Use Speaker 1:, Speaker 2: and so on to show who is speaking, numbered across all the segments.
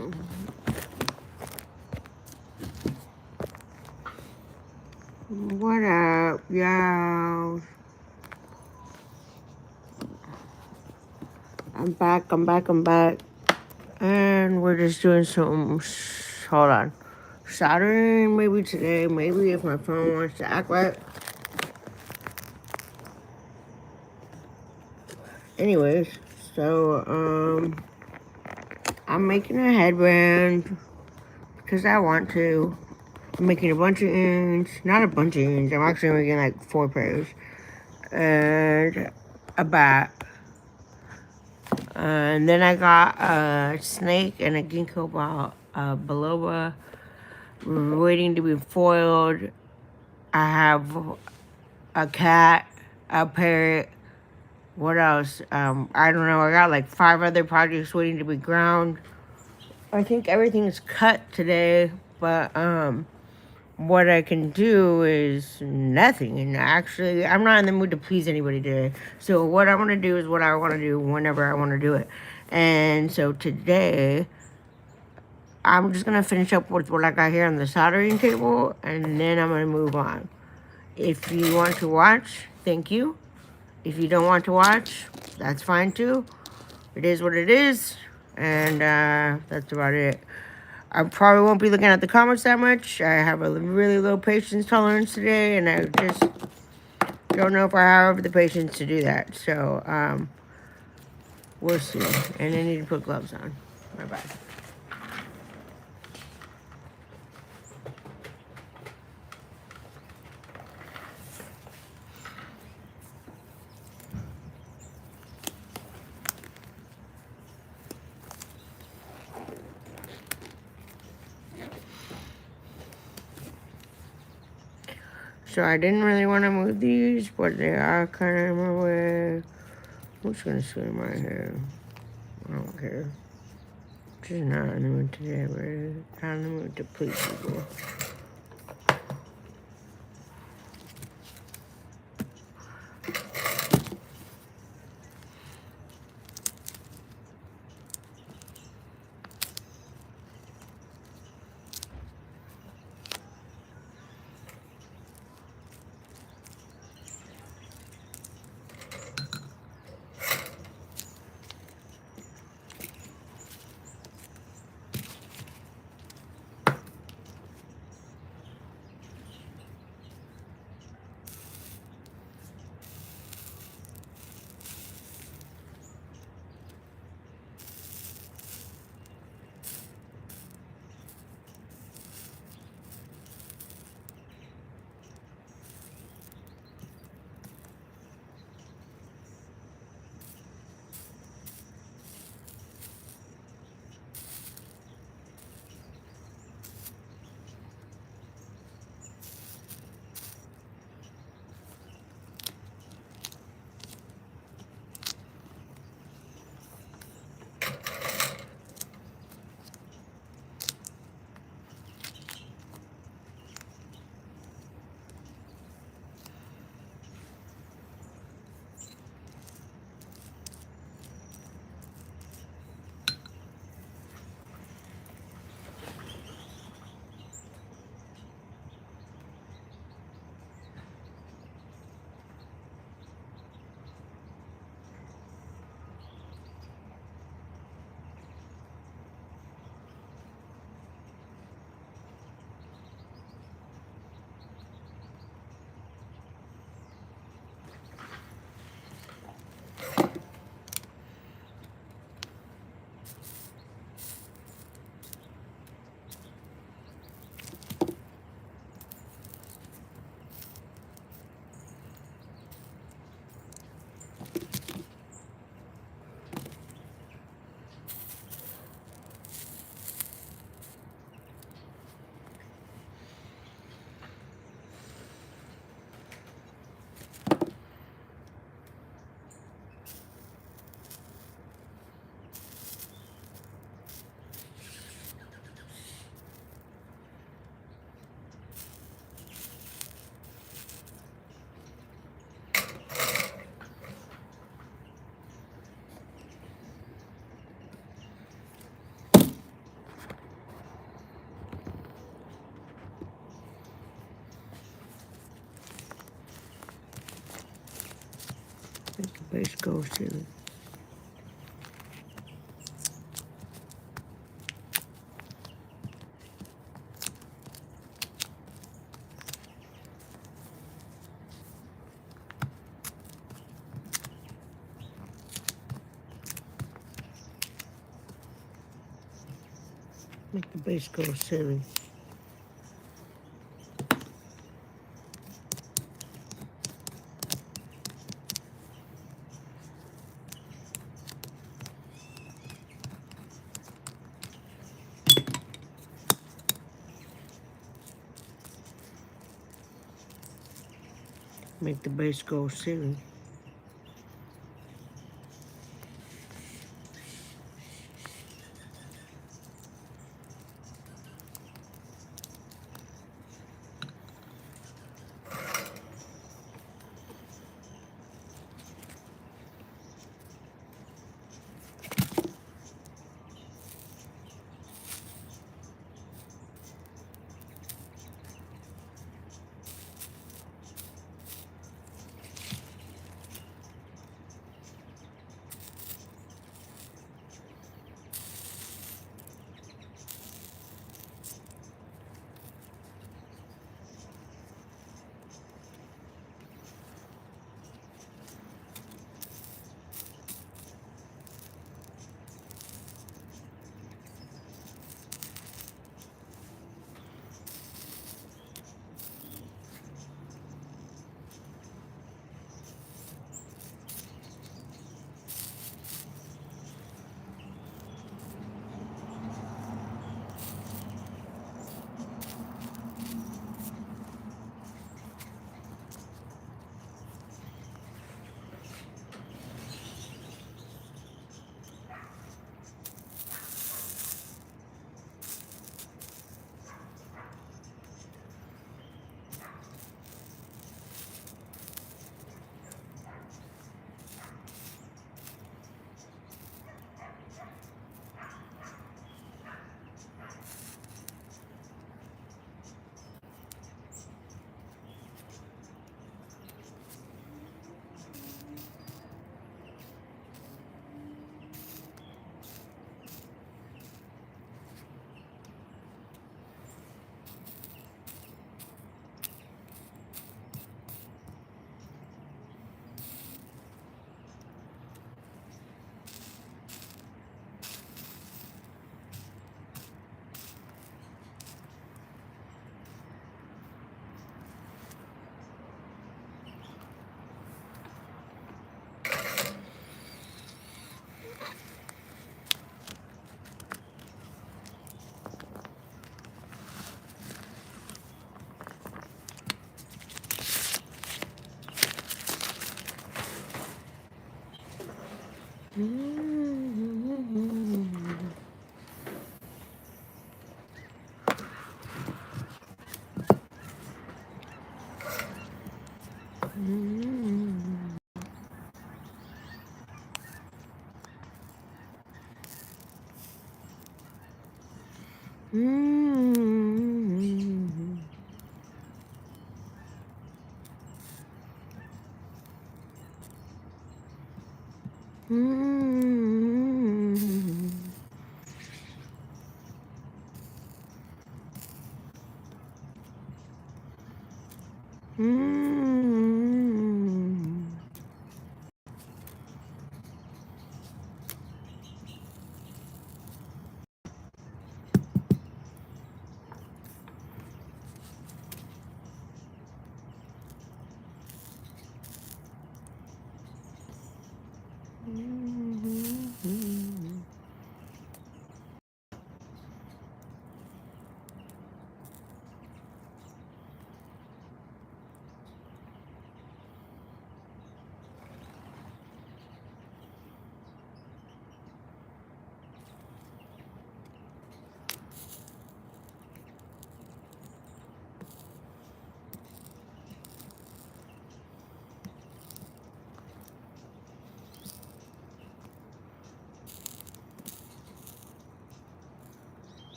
Speaker 1: What up, y'all? I'm back. And we're just doing some, hold on, soldering maybe today, maybe if my phone wants to act right. Anyways, so, I'm making a headband because I want to. I'm making a bunch of ends, not a bunch of ends, I'm actually making like 4 pairs. And a bat. And then I got a snake and a ginkgo biloba waiting to be foiled. I have a cat, a parrot. What else? I don't know. I got like 5 other projects waiting to be ground. I think everything's cut today, but what I can do is nothing. And actually, I'm not in the mood to please anybody today. So what I want to do is what I want to do whenever I want to do it. And so today, I'm just going to finish up with what I got here on the soldering table, and then I'm going to move on. If you want to watch, thank you. If you don't want to watch, that's fine too. It is what it is, and that's about it. I probably won't be looking at the comments that much. I have a really low patience tolerance today, and I just don't know if I have the patience to do that. So, we'll see. And I need to put gloves on. Bye-bye. So I didn't really want to move these, but they are kind of in my way. I'm just going to swim my hair. I don't care. Just not in the mood today, but not in the mood to please people. base gold ceiling. Make the base gold ceiling. Make the base gold ceiling.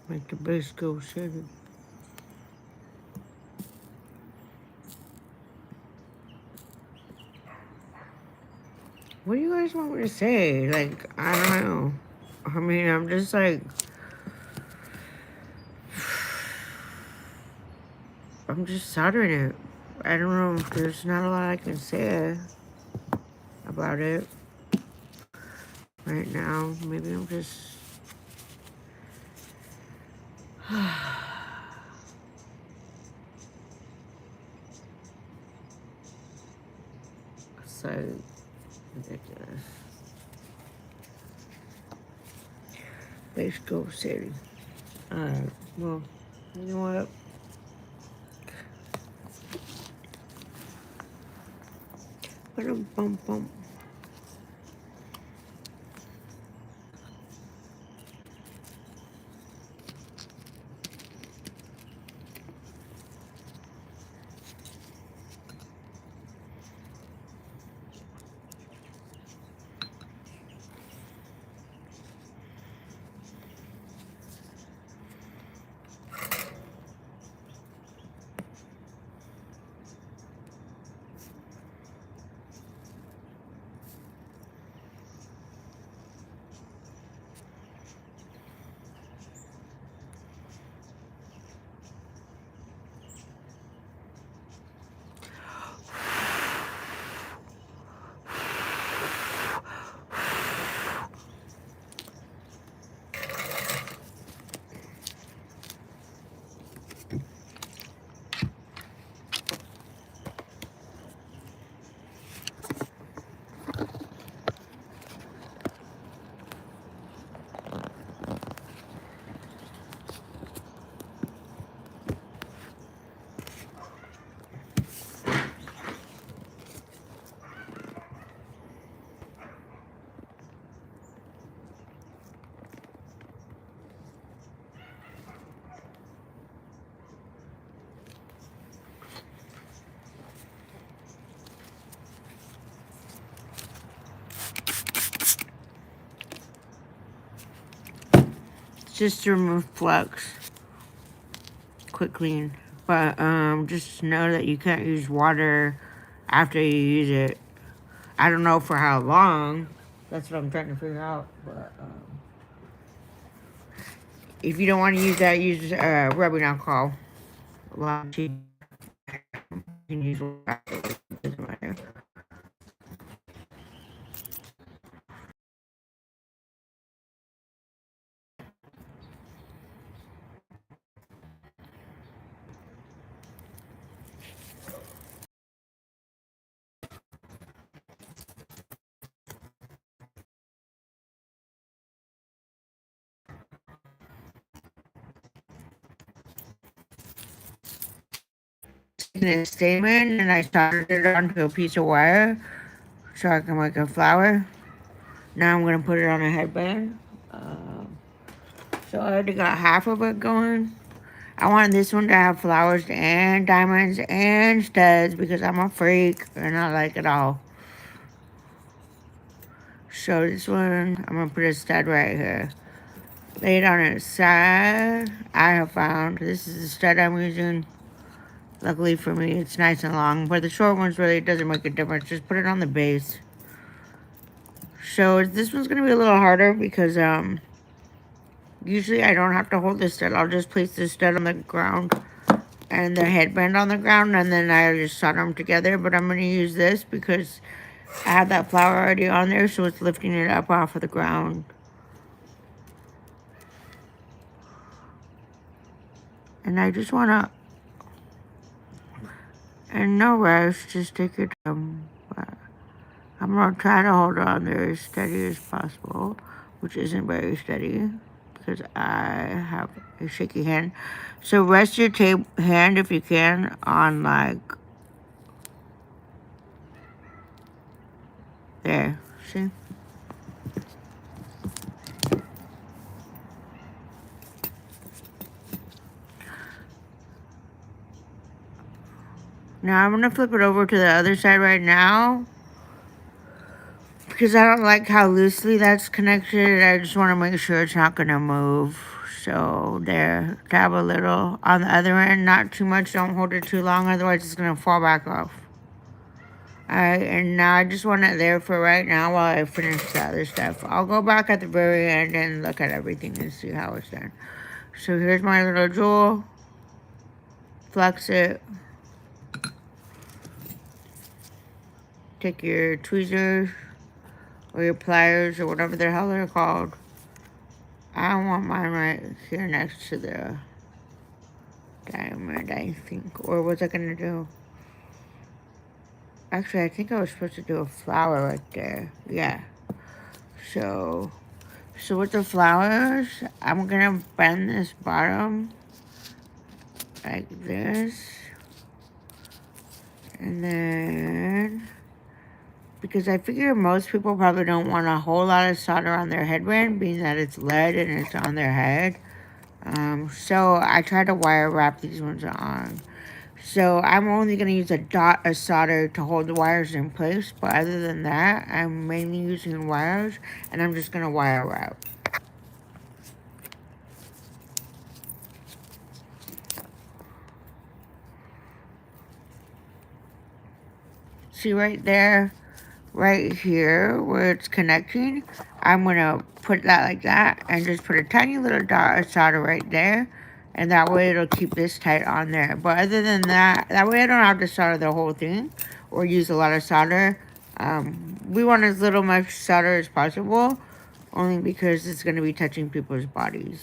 Speaker 1: make the base go steady. What do you guys want me to say? Like, I don't know. I mean, I'm just like, I'm just soldering it. I don't know. There's not a lot I can say about it right now. Maybe I'm just. So ridiculous. Base go city. Alright, well, you know what? Bum bum. Just to remove flux. Quick clean. But just know that you can't use water after you use it. I don't know for how long. That's what I'm trying to figure out. But if you don't want to use that, use rubbing alcohol. A lot of tea. You can use water. It doesn't matter. This statement and I soldered it onto a piece of wire so I can make a flower. Now I'm gonna put it on a headband. So I already got half of it going. I want this one to have flowers and diamonds and studs because I'm a freak and I like it all. So this one, I'm gonna put a stud right here. Lay it on its side. I have found this is the stud I'm using. Luckily for me, it's nice and long, but the short ones really doesn't make a difference. Just put it on the base. So this one's gonna be a little harder because usually I don't have to hold the stud. I'll just place the stud on the ground and the headband on the ground, and then I just solder them together. But I'm gonna use this because I have that flower already on there, so it's lifting it up off of the ground. And I just wanna, and no rush, just take your time. But I'm gonna try to hold on there as steady as possible, which isn't very steady because I have a shaky hand. So rest your hand if you can on like there. See? Now I'm gonna flip it over to the other side right now. because I don't like how loosely that's connected. I just want to make sure it's not going to move. So there, dab a little on the other end, not too much, don't hold it too long, otherwise it's going to fall back off. Alright, and now I just want it there for right now while I finish the other stuff. I'll go back at the very end and look at everything and see how it's done. So here's my little jewel. Flex it. Take your tweezers or your pliers or whatever the hell they're called. I want mine right here next to the diamond, I think. Or what's I gonna do? Actually, I think I was supposed to do a flower right there. Yeah. So with the flowers, I'm gonna bend this bottom like this. And then, because I figure most people probably don't want a whole lot of solder on their headband, being that it's lead and it's on their head. So I try to wire wrap these ones on. So I'm only going to use a dot of solder to hold the wires in place. But other than that, I'm mainly using wires. And I'm just going to wire wrap. See right there, right here where it's connecting, I'm going to put that like that. And just put a tiny little dot of solder right there. And that way it'll keep this tight on there. But other than that, that way I don't have to solder the whole thing or use a lot of solder. We want as little much solder as possible, only because it's going to be touching people's bodies.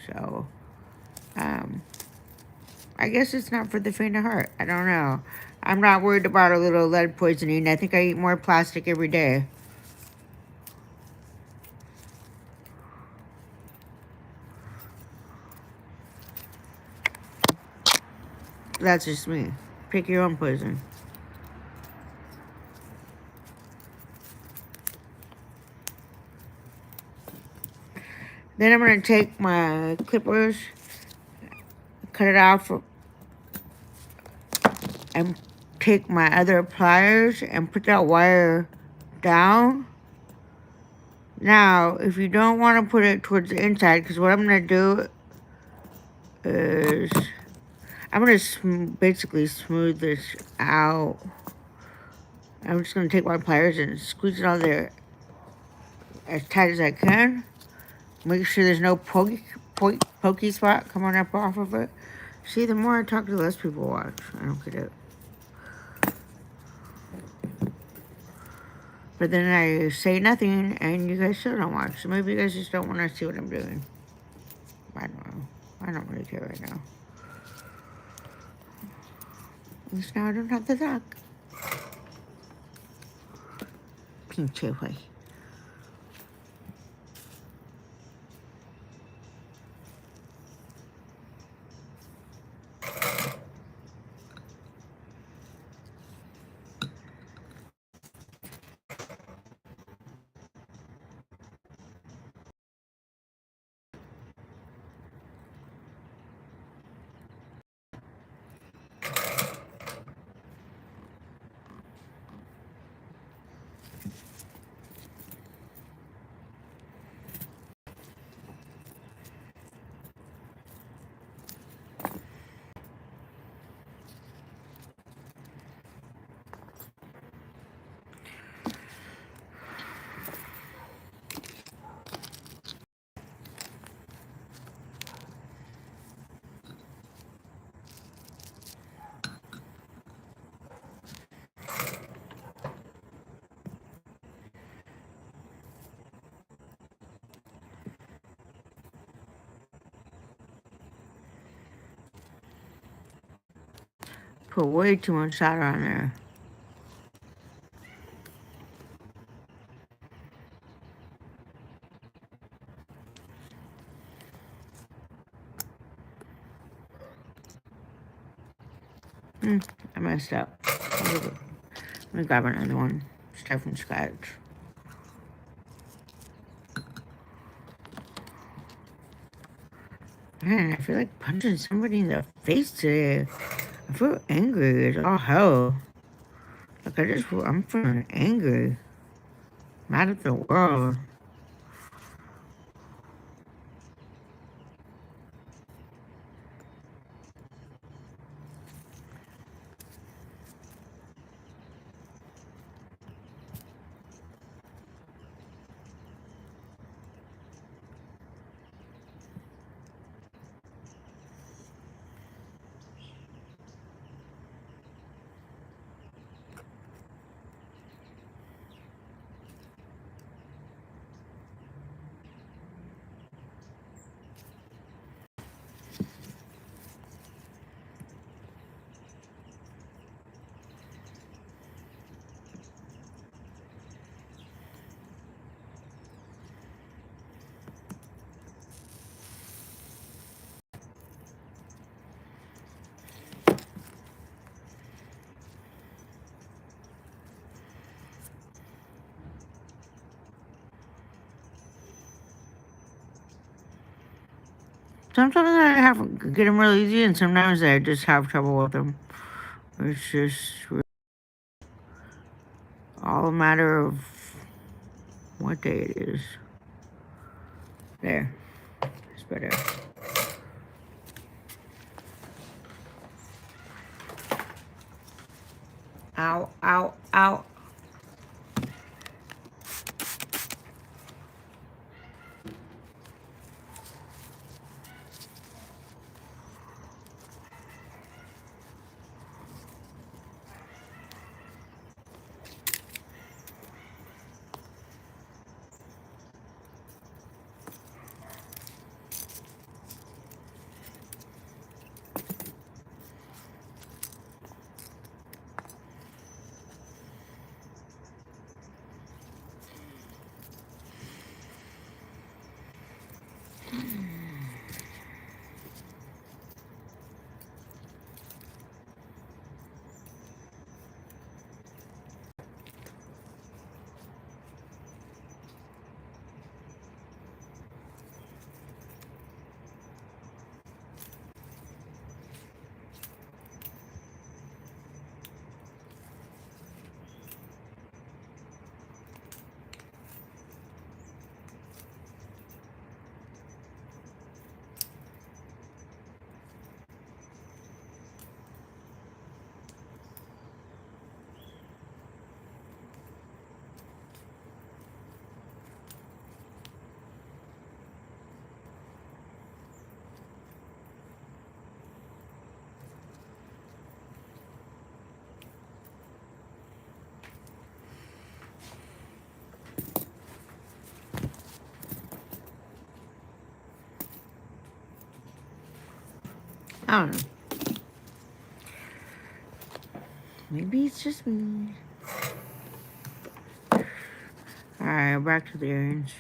Speaker 1: So, I guess it's not for the faint of heart. I don't know. I'm not worried about a little lead poisoning. I think I eat more plastic every day. That's just me. Pick your own poison. Then I'm going to take my clippers, cut it off, and take my other pliers and put that wire down. Now, if you don't want to put it towards the inside, because what I'm going to do is I'm going to basically smooth this out. I'm just going to take my pliers and squeeze it on there as tight as I can. Make sure there's no pokey spot coming up off of it. See, the more I talk, the less people watch. I don't get it. But then I say nothing, and you guys still don't watch. So maybe you guys just don't want to see what I'm doing. I don't know. I don't really care right now. At least now I don't have to talk. Pinche way. Put way too much solder on there. I messed up. Let me grab another one. Start from scratch. Man, I feel like punching somebody in the face today. I feel angry as all hell. Like I'm feeling angry. Mad at the world. Sometimes I get them real easy, and sometimes I just have trouble with them. It's just all a matter of what day it is. There, it's better. Ow, ow, ow. I don't know. Maybe it's just me. Alright, back to the errands.